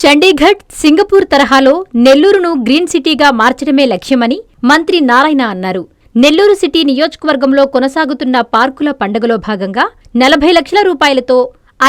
Chandigarh, Singapore తరహాలో నెల్లూరును green సిటీగా మార్చడమే లక్ష్యమని మంత్రి నారాయణ అన్నారు. నెల్లూరు సిటీ నియోజకవర్గంలో కొనసాగుతున్న పార్కుల పండుగలో భాగంగా 40 లక్షల రూపాయలతో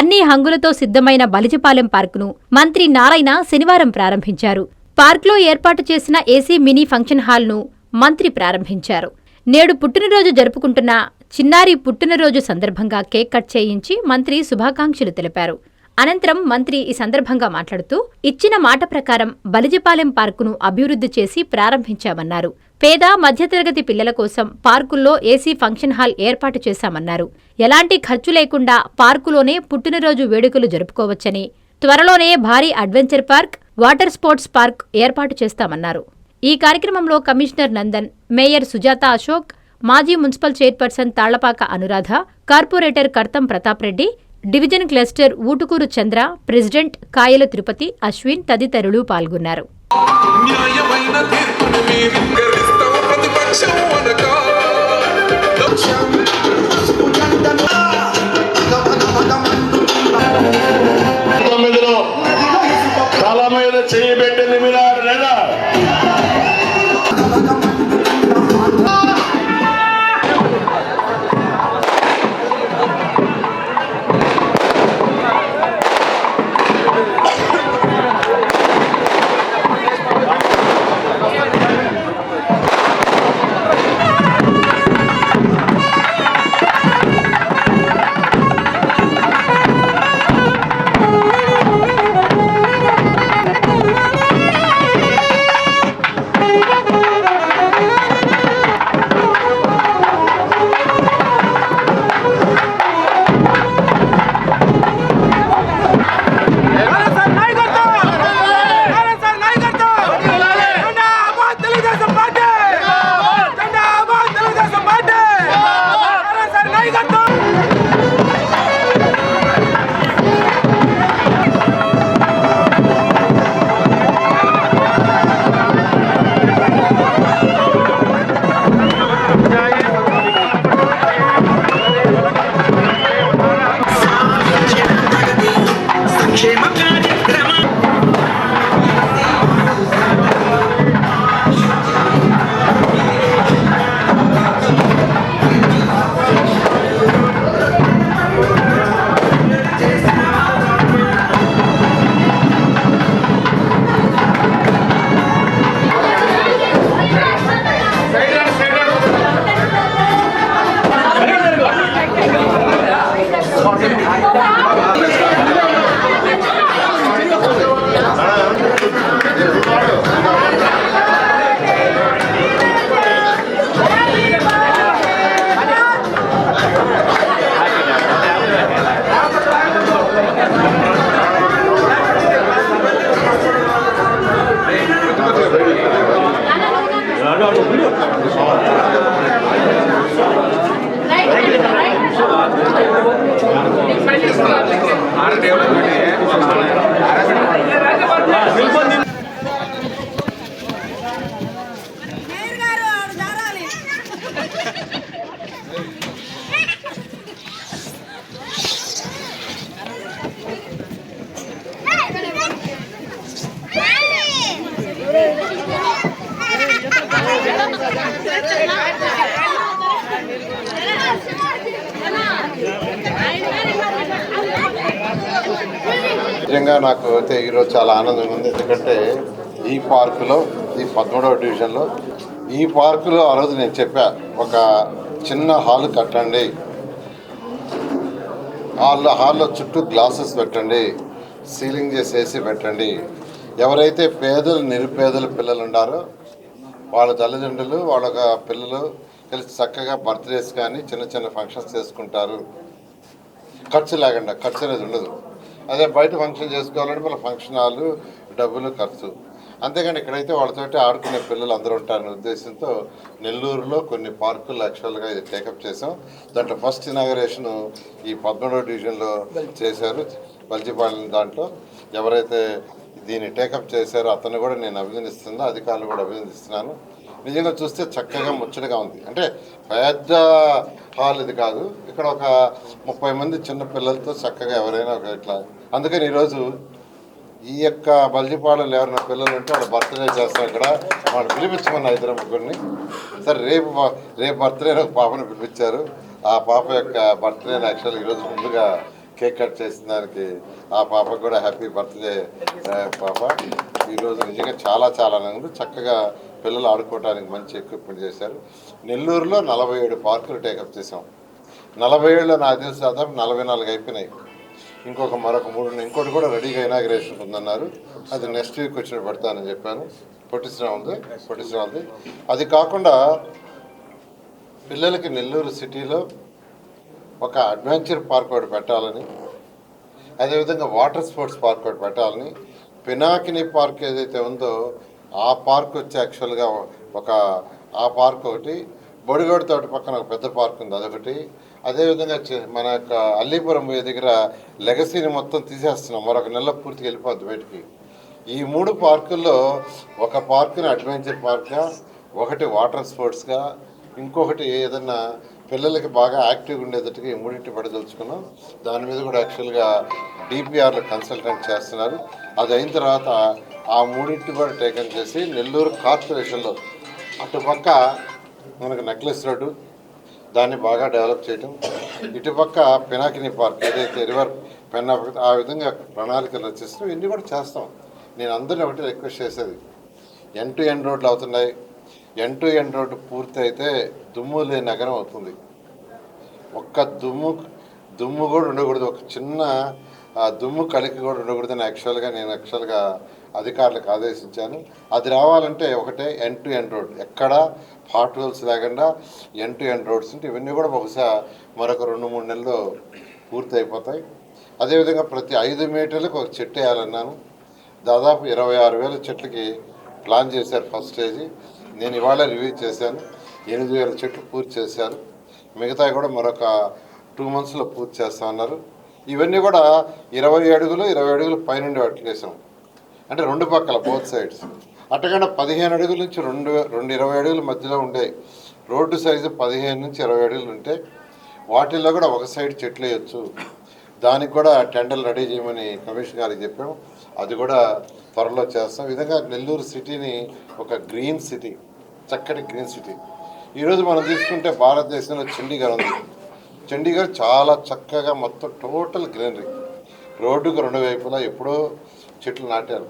అన్ని హంగులతో సిద్ధమైన బలిజపాలెం పార్కును మంత్రి నారాయణ శనివారం ప్రారంభించారు. పార్కులో ఏర్పాటు చేసిన ఏసీ మినీ ఫంక్షన్ హాల్ను మంత్రి ప్రారంభించారు. నేడు పుట్టినరోజు జరుపుకుంటున్న చిన్నారి పుట్టినరోజు సందర్భంగా కేక్ కట్ చేయించి మంత్రి శుభాకాంక్షలు తెలిపారు. అనంతరం మంత్రి ఈ సందర్భంగా మాట్లాడుతూ ఇచ్చిన మాట ప్రకారం బలిజపాలెం పార్కును అభివృద్ధి చేసి ప్రారంభించామన్నారు. పేద మధ్యతరగతి పిల్లల కోసం పార్కుల్లో ఏసీ ఫంక్షన్ హాల్ ఏర్పాటు చేశామన్నారు. ఎలాంటి ఖర్చు లేకుండా పార్కులోనే పుట్టినరోజు వేడుకలు జరుపుకోవచ్చని, త్వరలోనే భారీ adventure park, water sports park ఏర్పాటు చేస్తామన్నారు. ఈ కార్యక్రమంలో కమిషనర్ నందన్, మేయర్ సుజాత అశోక్, మాజీ municipal chairperson Tallapaka Anuradha, corporator Kartham Pratap Reddy, division cluster Utukuru Chandra, president Kayala Tirupati, Ashwin తదితరులు పాల్గొన్నారు. నిజంగా నాకు అయితే ఈరోజు చాలా ఆనందంగా ఉంది. ఎందుకంటే ఈ పార్కులో, ఈ 13వ డివిజన్లో ఈ పార్కులో ఆ రోజు నేను చెప్పా, ఒక చిన్న హాల్ కట్టండి, హాల్లో చుట్టూ గ్లాసెస్ పెట్టండి, సీలింగ్ చేసేసి పెట్టండి. ఎవరైతే పేదలు నిరుపేదల పిల్లలు ఉన్నారో వాళ్ళ తల్లిదండ్రులు వాళ్ళ పిల్లలు కలిసి చక్కగా బర్త్డేస్ కానీ చిన్న చిన్న ఫంక్షన్స్ చేసుకుంటారు. ఖర్చు లేకుండా, ఖర్చు అనేది ఉండదు. అదే బయట ఫంక్షన్ చేసుకోవాలంటే మన ఫంక్షన్ హాలు, డబ్బులు, ఖర్చు. అంతేగాని ఇక్కడైతే వాళ్ళతోటి ఆడుకునే పిల్లలు అందరూ ఉంటారనే ఉద్దేశంతో నెల్లూరులో కొన్ని పార్కులు యాక్చువల్గా ఇది టేకప్ చేసాం. దాంట్లో ఫస్ట్ ఇనాగరేషన్ ఈ 13వ డివిజన్లో చేశారు, బలిజపాలెం. దాంట్లో ఎవరైతే దీన్ని టేకప్ చేశారో అతన్ని కూడా నేను అభినందిస్తున్నా, అధికారులు కూడా అభినందిస్తున్నాను. నిజంగా చూస్తే చక్కగా ముచ్చటగా ఉంది. అంటే పెద్ద హాల్ ఇది కాదు, ఇక్కడ ఒక 30 మంది చిన్న పిల్లలతో చక్కగా ఎవరైనా ఒక ఇట్లా. అందుకని ఈరోజు ఈ యొక్క బల్జిపాలెంలో ఎవరైనా పిల్లలు ఉంటే వాళ్ళు బర్త్డే చేస్తాం ఇక్కడ వాళ్ళు పిలిపించమన్న ఇద్దరు ముగ్గురిని. సరే రేపు బర్త్డే ఒక పాపను పిలిపించారు. ఆ పాప యొక్క బర్త్డేని యాక్చువల్గా ఈరోజు ముందుగా కేక్ కట్ చేసిన దానికి ఆ పాపకు కూడా హ్యాపీ బర్త్డే పాప. ఈరోజు నిజంగా చాలా ఆనందంగా చక్కగా పిల్లలు ఆడుకోవడానికి మంచి ఎక్విప్మెంట్ చేశారు. నెల్లూరులో 47 పార్కులు టేకప్ చేసాం. 47లో నాకు తెలిసి దాదాపు 44 అయిపోయినాయి. మరొక 3 ఇంకోటి కూడా రెడీగా ఇనాగ్రేషన్ ఉందన్నారు. అది నెక్స్ట్ వీక్ వచ్చిన పెడతానని చెప్పాను. పొట్టిశ్రామ ఉంది. అది కాకుండా పిల్లలకి నెల్లూరు సిటీలో ఒక అడ్వెంచర్ పార్క్ ఒకటి పెట్టాలని, అదేవిధంగా వాటర్ స్పోర్ట్స్ పార్క్ ఒకటి పెట్టాలని, పినాకిని పార్క్ ఏదైతే ఉందో ఆ పార్క్ వచ్చి యాక్చువల్గా ఆ పార్క్ ఒకటి, బొడిగోడు తోట పక్కన ఒక పెద్ద పార్క్ ఉంది అదొకటి, అదేవిధంగా మన యొక్క అల్లీపురం దగ్గర లెగసీని మొత్తం తీసేస్తున్నాం. మరొక నెల పూర్తిగా వెళ్ళిపోద్ది బయటికి. ఈ 3 పార్కుల్లో ఒక పార్కుని అడ్వెంచర్ పార్క్గా, ఒకటి వాటర్ స్పోర్ట్స్గా, ఇంకొకటి ఏదన్నా పిల్లలకి బాగా యాక్టివ్గా ఉండేటట్టుగా ఈ 3 పడదలుచుకున్నాం. దాని మీద కూడా యాక్చువల్గా డిపిఆర్లో కన్సల్టెంట్ చేస్తున్నారు. అది అయిన తర్వాత ఆ 3 కూడా టేకన్ చేసి నెల్లూరు కార్పొరేషన్లో అటుపక్క మనకు నెక్లెస్ రోడ్డు దాన్ని బాగా డెవలప్ చేయటం, ఇటుపక్క పినాకిని పార్క్ ఏదైతే రివర్ పెన్నా ఆ విధంగా ప్రణాళికలు రచిస్తాం. ఇవన్నీ కూడా చేస్తాం. నేను అందరినీ ఒకటి రిక్వెస్ట్ చేసేది, ఎండ్ టు ఎండ్ రోడ్లు అవుతున్నాయి. ఎండ్ టు ఎండ్ రోడ్డు పూర్తి అయితే దుమ్ము లేని నగరం అవుతుంది. ఒక్క దుమ్ము కూడా ఉండకూడదు, ఒక చిన్న దుమ్ము కలికి కూడా ఉండకూడదని నేను అధికారులకు ఆదేశించాను. అది రావాలంటే ఒకటే ఎండ్ టు ఎండ్ రోడ్, ఎక్కడ పార్ట్ హోల్స్ లేకుండా ఎండ్ టు ఎండ్ రోడ్స్ ఉంటే ఇవన్నీ కూడా బహుశా మరొక 2-3 నెలల్లో పూర్తి అయిపోతాయి. అదేవిధంగా ప్రతి 5 మీటర్లకు ఒక చెట్టు వేయాలన్నాను. దాదాపు 26,000 చెట్లకి ప్లాన్ చేశారు ఫస్ట్ స్టేజీ. నేను ఇవాళ రివ్యూ చేశాను. 8,000 చెట్లు పూర్తి చేశారు. మిగతా కూడా మరొక 2 monthsలో పూర్తి చేస్తామన్నారు. ఇవన్నీ కూడా 20 అడుగులు పైనుండి వాటికి వేసాం. అంటే 2 పక్కల బోత్ సైడ్స్. అట్టకుండా 15 అడుగుల నుంచి 20 అడుగుల మధ్యలో ఉండే రోడ్డు సైజు 15 నుంచి 20 అడుగులు ఉంటే వాటిల్లో కూడా ఒక సైడ్ చెట్లు వేయచ్చు. దానికి కూడా టెండర్లు రెడీ చేయమని కమిషనర్ గారికి చెప్పాము. అది కూడా త్వరలో చేస్తాం. ఈ విధంగా నెల్లూరు సిటీని ఒక గ్రీన్ సిటీ, చక్కటి గ్రీన్ సిటీ. ఈరోజు మనం తీసుకుంటే భారతదేశంలో చండీగఢ్ ఉంది. చండీగఢ్ చాలా చక్కగా మొత్తం టోటల్ గ్రీనరీ, రోడ్డుకు 2 వైపులా ఎప్పుడో చెట్లు నాటారు.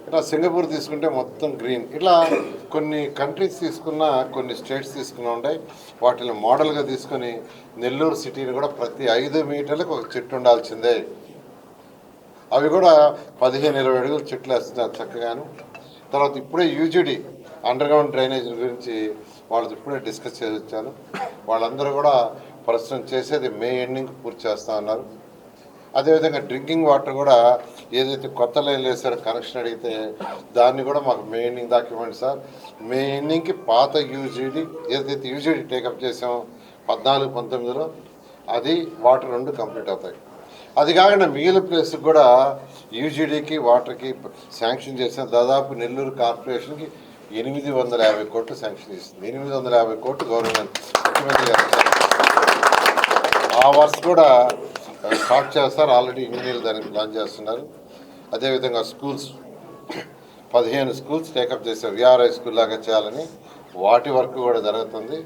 ఇట్లా సింగపూర్ తీసుకుంటే మొత్తం గ్రీన్. ఇట్లా కొన్ని కంట్రీస్ తీసుకున్నా, కొన్ని స్టేట్స్ తీసుకున్నా ఉంటాయి. వాటిని మోడల్గా తీసుకొని నెల్లూరు సిటీని కూడా ప్రతి 5 మీటర్లకు ఒక చెట్టు ఉండాల్సిందే. అవి కూడా 15-20 అడుగుల చెట్లు వేస్తున్నారు చక్కగాను. తర్వాత ఇప్పుడే యూజీడీ అండర్గ్రౌండ్ డ్రైనేజ్ గురించి వాళ్ళతో ఇప్పుడే డిస్కస్ చేసి వచ్చాను. వాళ్ళందరూ కూడా ప్రస్తుతం చేసేది మే ఎండింగ్ పూర్తి చేస్తా ఉన్నారు. అదేవిధంగా డ్రింకింగ్ వాటర్ కూడా ఏదైతే కొత్త లైన్లు వేసారో కనెక్షన్ అడిగితే దాన్ని కూడా మాకు మే ఎండింగ్ దాకా ఇవ్వండి సార్. మే ఎండింగ్కి పాత యూజీడీ ఏదైతే యూజీడీ టేకప్ చేసామో 14-19లో అది వాటర్ 2 కంప్లీట్ అవుతాయి. అది కాకుండా మిగిలిన ప్లేస్కి కూడా యూజీడీకి వాటర్కి శాంక్షన్ చేసిన దాదాపు నెల్లూరు కార్పొరేషన్కి 850 కోట్లు శాంక్షన్ చేసింది. 850 కోట్లు గవర్నమెంట్ ముఖ్యమంత్రి గారు ఆ వర్క్స్ కూడా స్టార్ట్ చేస్తారు. ఆల్రెడీ ఇంజనీర్లు దానికి ప్లాన్ చేస్తున్నారు. అదేవిధంగా స్కూల్స్ 15 స్కూల్స్ టేకప్ చేశారు. విఆర్ఐ స్కూల్ లాగా చేయాలని వాటి వర్క్ కూడా జరుగుతుంది.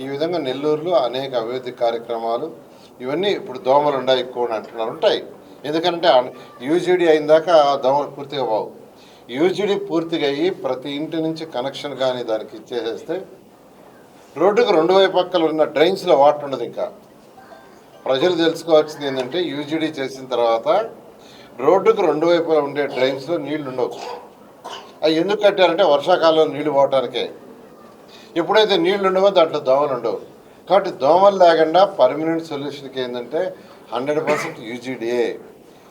ఈ విధంగా నెల్లూరులో అనేక అభివృద్ధి కార్యక్రమాలు ఇవన్నీ ఇప్పుడు దోమలు ఉన్నాయి ఎక్కువ అంటున్నారు, ఉంటాయి. ఎందుకంటే యూజీడీ అయిన దాకా దోమలు పూర్తిగా పోవు. యూజీడీ పూర్తిగా అయ్యి ప్రతి ఇంటి నుంచి కనెక్షన్ కానీ దానికి ఇచ్చేసేస్తే రోడ్డుకు 2 వైపు పక్కలు ఉన్న డ్రైన్స్లో వాటర్ ఉండదు. ఇంకా ప్రజలు తెలుసుకోవాల్సింది ఏంటంటే యూజీడీ చేసిన తర్వాత రోడ్డుకు 2 వైపులా ఉండే డ్రైన్స్లో నీళ్లు ఉండవు. అవి ఎందుకు కట్టారంటే వర్షాకాలంలో నీళ్లు పోవటానికే. ఎప్పుడైతే నీళ్లు ఉండవో దాంట్లో దోమలు ఉండవు. కాబట్టి దోమలు లేకుండా పర్మనెంట్ సొల్యూషన్కి ఏంటంటే 100% యూజీడీఏ.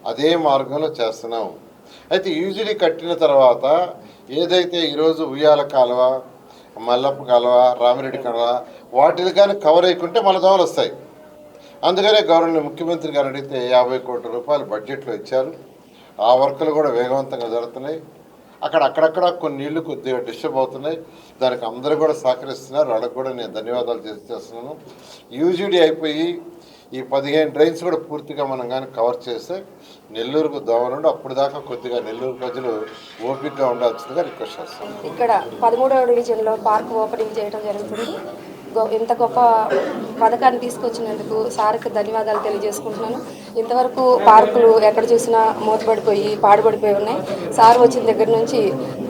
అదే మార్గంలో చేస్తున్నాం. అయితే యూజీడీ కట్టిన తర్వాత ఏదైతే ఈరోజు ఉయ్యాల కాలువ, మల్లప్ప కాలువ, రామిరెడ్డి కాలువ వాటిని కానీ కవర్ అయ్యకుంటే మళ్ళీ దోమలు వస్తాయి. అందుకనే గవర్నమెంట్ ముఖ్యమంత్రి గారు అడిగితే 50 కోట్ల రూపాయలు బడ్జెట్లో ఇచ్చారు. ఆ వర్కులు కూడా వేగవంతంగా జరుగుతున్నాయి. అక్కడక్కడ కొన్ని నీళ్లు కొద్దిగా డిస్టర్బ్ అవుతున్నాయి. దానికి అందరూ కూడా సహకరిస్తున్నారు. వాళ్ళకు కూడా నేను ధన్యవాదాలు చేస్తున్నాను. యూజీడీ అయిపోయి ఈ 15 డ్రైన్స్ కూడా పూర్తిగా మనం కానీ కవర్ చేస్తే నెల్లూరుకు దోమ నుండి అప్పుడు దాకా కొద్దిగా నెల్లూరు ప్రజలు ఓపికగా ఉండాల్సిందిగా రిక్వెస్ట్ చేస్తాం. ఇక్కడ 13వ డివిజన్లో పార్క్ ఓపెనింగ్ చేయడం జరుగుతుంది. ఇంత గొప్ప పథకాన్ని తీసుకొచ్చినందుకు సార్కి ధన్యవాదాలు తెలియజేసుకుంటున్నాను. ఇంతవరకు పార్కులు ఎక్కడ చూసినా మూతపడిపోయి పాడుపడిపోయి ఉన్నాయి. సార్ వచ్చిన దగ్గర నుంచి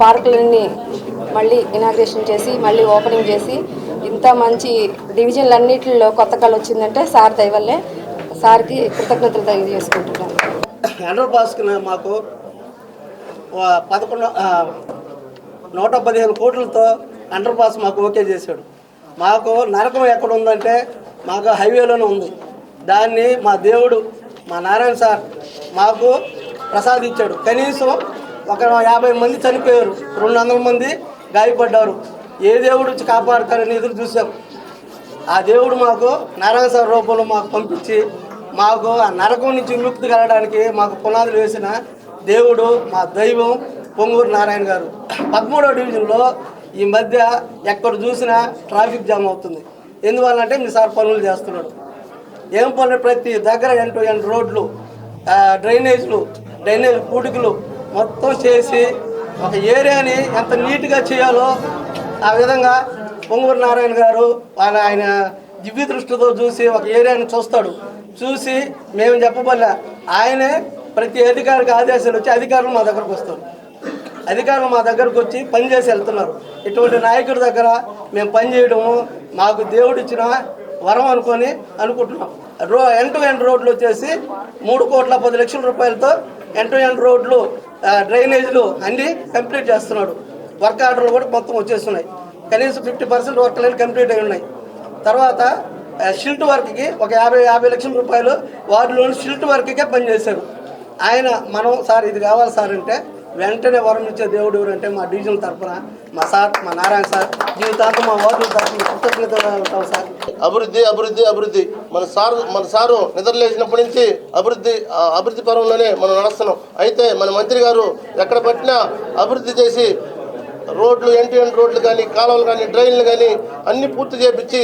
పార్కులన్నీ మళ్ళీ ఇనాగ్రేషన్ చేసి మళ్ళీ ఓపెనింగ్ చేసి ఇంత మంచి డివిజన్లన్నింటిలో కొత్త కళ వచ్చిందంటే సార్ దయ వల్లే. సార్కి కృతజ్ఞతలు తెలియజేసుకుంటున్నాను. అండర్ పాస్కి మాకు 115 కోట్లతో అండర్ పాస్ మాకు ఓకే చేశాడు. మాకు నరకం ఎక్కడ ఉందంటే మాకు హైవేలోనే ఉంది. దాన్ని మా దేవుడు మా నారాయణ సార్ మాకు ప్రసాదించాడు. కనీసం ఒక 50 మంది చనిపోయారు, 200 మంది గాయపడ్డారు. ఏ దేవుడు వచ్చి కాపాడుతారని ఎదురు చూసాం. ఆ దేవుడు మాకు నారాయణ సార్ రూపంలో మాకు పంపించి మాకు ఆ నరకం నుంచి విముక్తి కలగడానికి మాకు పునాదులు వేసిన దేవుడు మా దైవం పొంగూరు నారాయణ గారు. 13వ డివిజన్లో ఈ మధ్య ఎక్కడ చూసినా ట్రాఫిక్ జామ్ అవుతుంది. ఎందువల్లంటే మీ సార్ పనులు చేస్తున్నాడు. ఏం పనులు? ప్రతి దగ్గర ఎండ్ రోడ్లు, డ్రైనేజ్ పూటికలు మొత్తం చేసి ఒక ఏరియాని ఎంత నీట్గా చేయాలో ఆ విధంగా పొంగూరు నారాయణ గారు ఆయన దివ్య దృష్టితో చూసి ఒక ఏరియాని చూస్తాడు. చూసి మేము చెప్పబోలే, ఆయనే ప్రతి అధికారికి ఆదేశాలు వచ్చి అధికారులు మా దగ్గరకు వస్తారు. అధికారులు మా దగ్గరకు వచ్చి పనిచేసి వెళ్తున్నారు. ఇటువంటి నాయకుడి దగ్గర మేము పనిచేయడము మాకు దేవుడు ఇచ్చిన వరం అనుకుంటున్నాం. ఎండ్ రోడ్లు వచ్చేసి 3,10,00,000 రూపాయలతో ఎండ్ రోడ్లు, డ్రైనేజీలు అన్నీ కంప్లీట్ చేస్తున్నాడు. వర్క్ ఆర్డర్లు కూడా మొత్తం వచ్చేస్తున్నాయి. కనీసం 50% వర్క్లు కంప్లీట్ అయి ఉన్నాయి. తర్వాత షిల్ట్ వర్క్కి ఒక 50 లక్షల రూపాయలు వారిలోని షిల్ట్ వర్క్కే పనిచేశారు. ఆయన మనం సార్ ఇది కావాలి సార్ అంటే వెంటనే వరం ఇచ్చే దేవుడు ఎవరంటే మా డివిజన్ తరఫున మా సార్, మా నారాయణ సార్ జీవితాంతం మా వార్డు తరఫున కృతజ్ఞతలు ఉంటాం సార్. అభివృద్ధి మన సారు నిద్రలేసినప్పటి నుంచి అభివృద్ధి పరంలోనే మనం నడుస్తున్నాం. అయితే మన మంత్రి గారు ఎక్కడ పట్టినా అభివృద్ధి చేసి రోడ్లు, ఎండ్ రోడ్లు కానీ, కాలువలు కానీ, డ్రైన్లు కానీ అన్ని పూర్తి చేపించి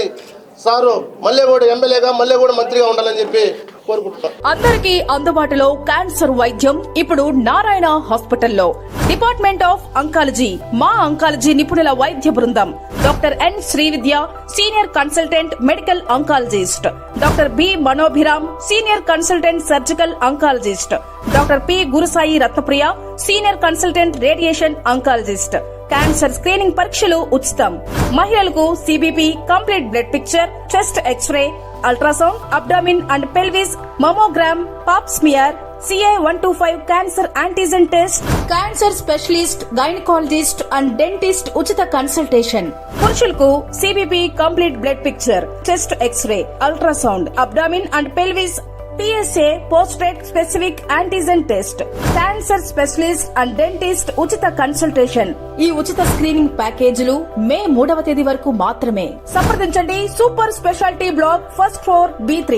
సారు మళ్ళీ కూడా ఎమ్మెల్యేగా మళ్ళీ కూడా మంత్రిగా ఉండాలని చెప్పి కోరుకుంటున్నాం. అందరికీ అందుబాటులో క్యాన్సర్ వైద్యం ఇప్పుడు నారాయణ హాస్పిటల్లో. డిపార్ట్మెంట్ ఆఫ్ అంకాలజీ, మా అంకాలజీ నిపుణుల వైద్య బృందం. Doctor N Srividya, senior consultant medical oncologist. Doctor B Manobhiram, senior consultant surgical oncologist. Doctor P Gurusai Ratnapriya, senior consultant radiation oncologist. Cancer screening పరీక్షలు ఉచితం. మహిళలకు CBP, complete blood picture, chest X-ray, ultrasound, abdomen and pelvis, mammogram, pap smear, CA-125 cancer antigen test, cancer specialist, gynaecologist and dentist ఉచిత consultation. పురుషులకు CBP, complete blood picture, chest X-ray, ultrasound, abdomen and pelvis, PSA పోస్ట్రేట్ specific antigen test, cancer specialist and dentist ఉచిత consultation. ఈ ఉచిత screening ప్యాకేజీలు మే 3వ తేదీ వరకు మాత్రమే. సంప్రదించండి super speciality block, first floor, B3.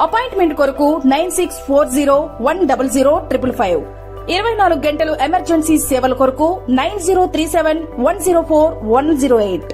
Appointment కొరకు 9640100555. 24 గంటలు ఎమర్జెన్సీ సేవల కొరకు 9037104108.